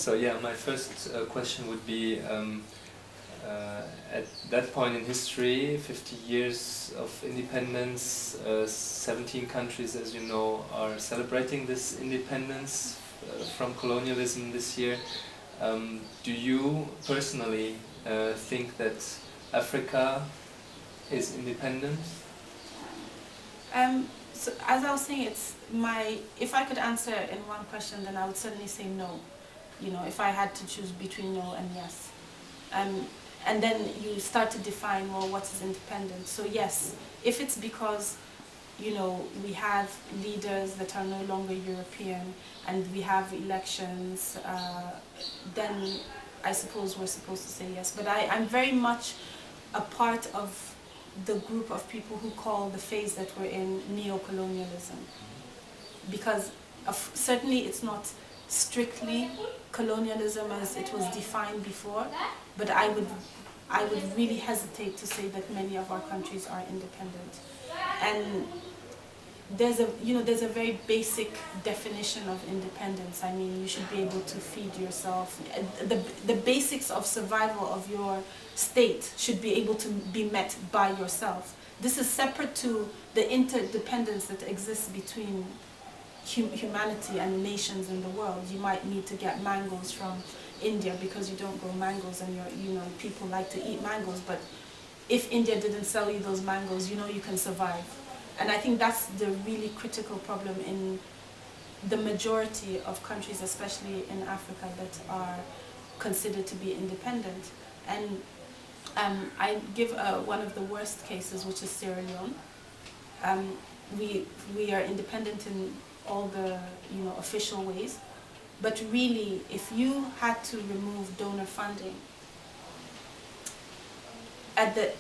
So yeah, my first question would be, at that point in history, 50 years of independence, 17 countries, as you know, are celebrating this independence from colonialism this year. Do you personally think that Africa is independent? So as I was saying, if I could answer in one question, then I would certainly say no. You know, if I had to choose between no and yes. And then you start to define, well, what is independence? So yes, if it's because, you know, we have leaders that are no longer European and we have elections, then I suppose we're supposed to say yes. But I'm very much a part of the group of people who call the phase that we're in neo-colonialism. Because certainly it's not strictly colonialism as it was defined before, but I would really hesitate to say that many of our countries are independent. And there's a very basic definition of independence. I mean, you should be able to feed yourself. The basics of survival of your state should be able to be met by yourself. This is separate to the interdependence that exists between humanity and nations in the world. You might need to get mangoes from India because you don't grow mangoes, and people like to eat mangoes. But if India didn't sell you those mangoes, you can survive. And I think that's the really critical problem in the majority of countries, especially in Africa, that are considered to be independent. And I give one of the worst cases, which is Sierra Leone. We are independent in all the official ways, but really, if you had to remove donor funding at the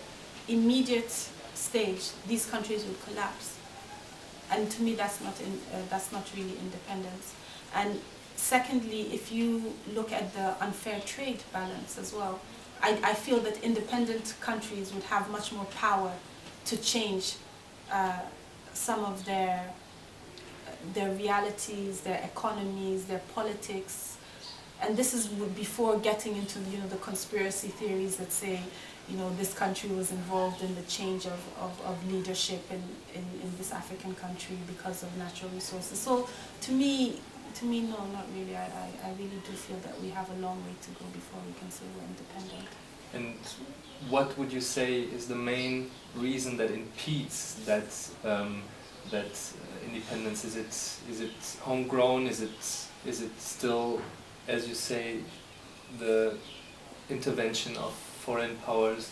immediate stage, these countries would collapse. And to me, that's not really independence. And secondly, if you look at the unfair trade balance as well, I feel that independent countries would have much more power to change some of their realities, their economies, their politics. And this is before getting into the conspiracy theories that say this country was involved in the change of leadership in this African country because of natural resources. So to me, no, not really. I really do feel that we have a long way to go before we can say we're independent. And what would you say is the main reason that impedes that independence? Is it homegrown? Is it still, as you say, the intervention of foreign powers?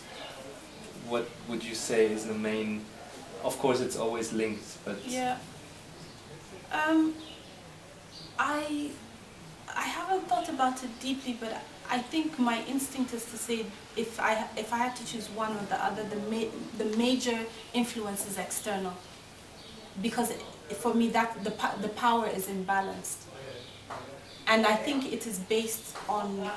What would you say is the main? Of course, it's always linked, but yeah. I haven't thought about it deeply, but I think my instinct is to say if I had to choose one or the other, the major influence is external, because for me that the power is imbalanced, and I think it is based on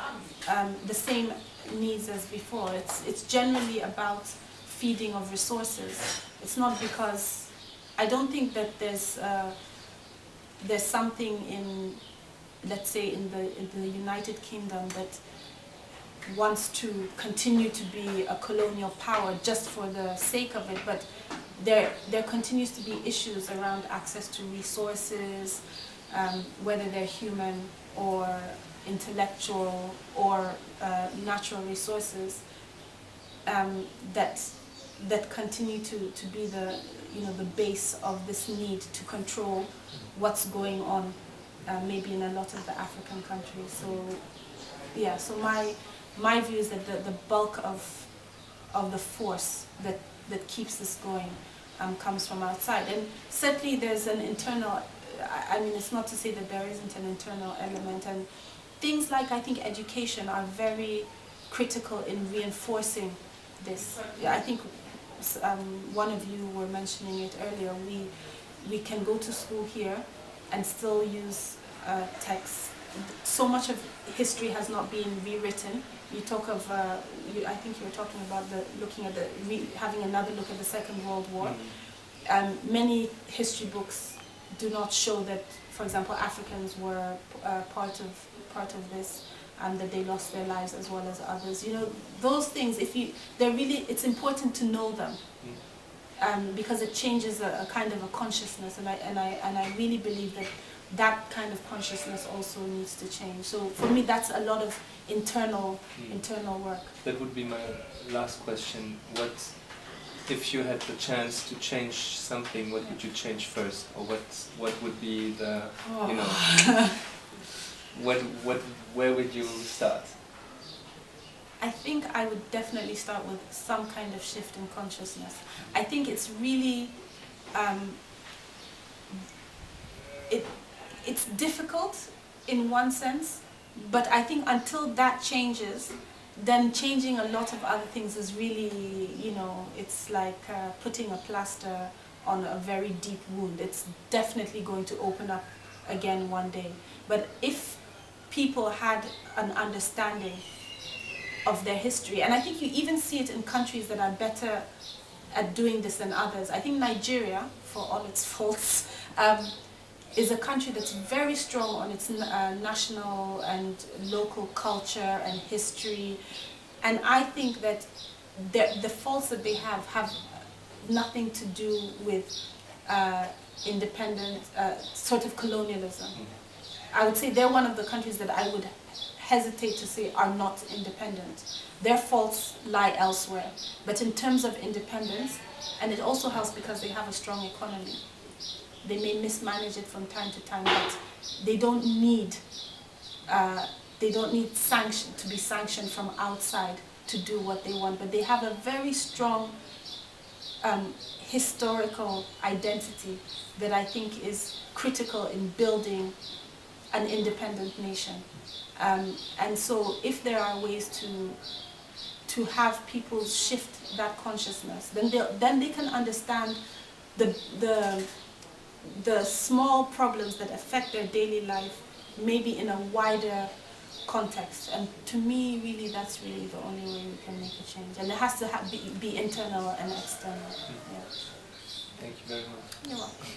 the same needs as before. It's generally about feeding of resources. It's not because I don't think that there's something in, let's say, in the United Kingdom that wants to continue to be a colonial power just for the sake of it, but there continues to be issues around access to resources, whether they're human or intellectual or natural resources, that continue to be the the base of this need to control what's going on, maybe in a lot of the African countries. So yeah, so my view is that the bulk of the force that keeps this going comes from outside. And certainly there's an internal, I mean, it's not to say that there isn't an internal element, and things like, I think, education are very critical in reinforcing this. I think one of you were mentioning it earlier. We can go to school here and still use texts. So much of history has not been rewritten. You talk of, I think you were talking about having another look at the Second World War. Many history books do not show that, for example, Africans were part of this, and that they lost their lives as well as others. You know, those things. It's important to know them, because it changes a kind of a consciousness, and I really believe that kind of consciousness also needs to change. So for me, that's a lot of internal work. That would be my last question. What, if you had the chance to change something, what would you change first, or what would be the, you know, where would you start? I think I would definitely start with some kind of shift in consciousness. I think it's really, it's difficult in one sense, but I think until that changes, then changing a lot of other things is really, you know, it's like putting a plaster on a very deep wound. It's definitely going to open up again one day. But if people had an understanding of their history, and I think you even see it in countries that are better at doing this than others. I think Nigeria, for all its faults, is a country that's very strong on its national and local culture and history, and I think that the faults that they have nothing to do with independent sort of colonialism. I would say they're one of the countries that I would hesitate to say are not independent. Their faults lie elsewhere, but in terms of independence, and it also helps because they have a strong economy. They may mismanage it from time to time, but they don't need sanction to be sanctioned from outside to do what they want. But they have a very strong historical identity that I think is critical in building an independent nation. And so, if there are ways to have people shift that consciousness, then they can understand the small problems that affect their daily life, maybe in a wider context. And to me, really, that's really the only way we can make a change. And it has to be internal and external. Yeah. Thank you very much. You're welcome.